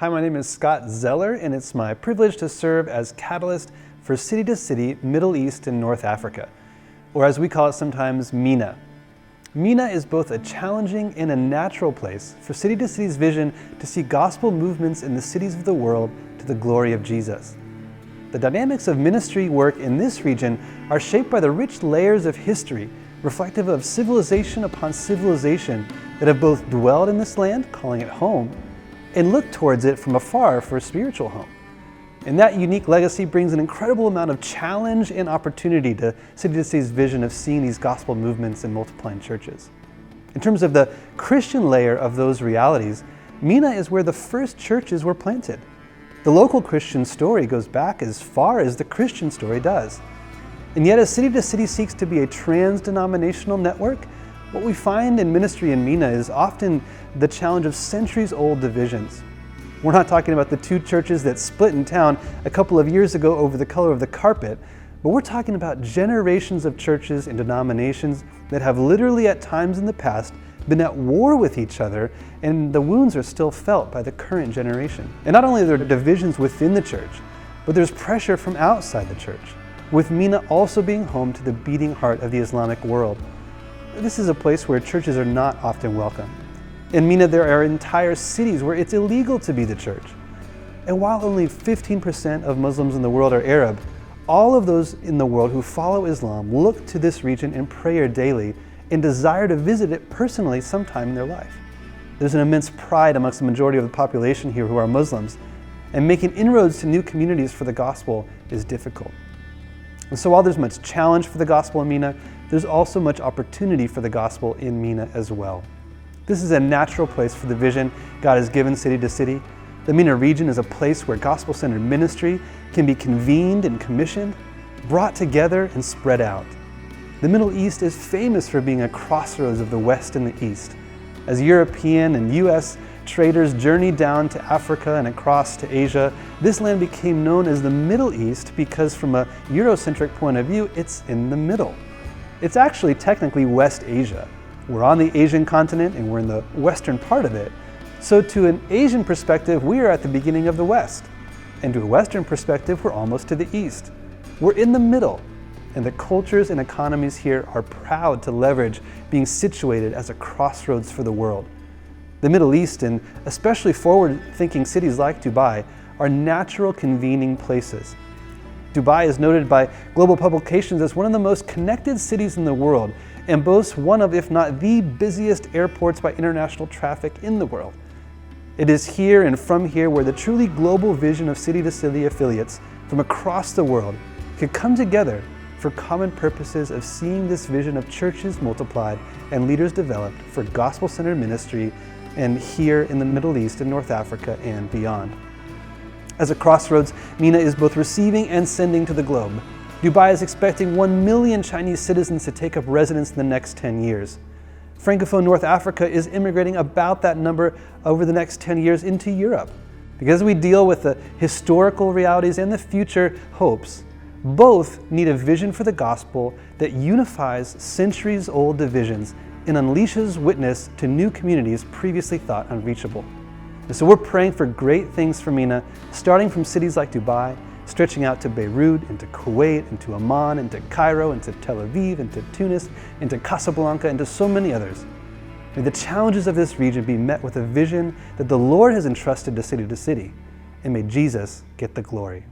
Hi, my name is Scott Zeller, and it's my privilege to serve as catalyst for City to City, Middle East and North Africa, or as we call it sometimes, MENA. MENA is both a challenging and a natural place for City to City's vision to see gospel movements in the cities of the world to the glory of Jesus. The dynamics of ministry work in this region are shaped by the rich layers of history, reflective of civilization upon civilization that have both dwelled in this land, calling it home, and looked towards it from afar for a spiritual home. And that unique legacy brings an incredible amount of challenge and opportunity to City City's vision of seeing these gospel movements and multiplying churches. In terms of the Christian layer of those realities, MENA is where the first churches were planted. The local Christian story goes back as far as the Christian story does. And yet as City to City seeks to be a trans-denominational network, what we find in ministry in MENA is often the challenge of centuries-old divisions. We're not talking about the two churches that split in town a couple of years ago over the color of the carpet, but we're talking about generations of churches and denominations that have literally at times in the past been at war with each other, and the wounds are still felt by the current generation. And not only are there divisions within the church, but there's pressure from outside the church, with MENA also being home to the beating heart of the Islamic world. This is a place where churches are not often welcome. In MENA, there are entire cities where it's illegal to be the church. And while only 15% of Muslims in the world are Arab, all of those in the world who follow Islam look to this region in prayer daily and desire to visit it personally sometime in their life. There's an immense pride amongst the majority of the population here who are Muslims, and making inroads to new communities for the gospel is difficult. And so while there's much challenge for the gospel in MENA, there's also much opportunity for the gospel in MENA as well. This is a natural place for the vision God has given City to City. The MENA region is a place where gospel-centered ministry can be convened and commissioned, brought together and spread out. The Middle East is famous for being a crossroads of the West and the East. As European and US traders journeyed down to Africa and across to Asia, this land became known as the Middle East because from a Eurocentric point of view, it's in the middle. It's actually technically West Asia. We're on the Asian continent and we're in the western part of it. So to an Asian perspective, we are at the beginning of the West. And to a Western perspective, we're almost to the East. We're in the middle. And the cultures and economies here are proud to leverage being situated as a crossroads for the world. The Middle East, and especially forward-thinking cities like Dubai, are natural convening places. Dubai is noted by global publications as one of the most connected cities in the world and boasts one of, if not the busiest airports by international traffic in the world. It is here and from here where the truly global vision of City to City affiliates from across the world could come together for common purposes of seeing this vision of churches multiplied and leaders developed for gospel-centered ministry and here in the Middle East and North Africa and beyond. As a crossroads, MENA is both receiving and sending to the globe. Dubai is expecting 1 million Chinese citizens to take up residence in the next 10 years. Francophone North Africa is immigrating about that number over the next 10 years into Europe. Because we deal with the historical realities and the future hopes, both need a vision for the gospel that unifies centuries-old divisions and unleashes witness to new communities previously thought unreachable. And so we're praying for great things for MENA, starting from cities like Dubai, stretching out to Beirut, into Kuwait, into Amman, into Cairo, into Tel Aviv, into Tunis, into Casablanca, into so many others. May the challenges of this region be met with a vision that the Lord has entrusted to City, and may Jesus get the glory.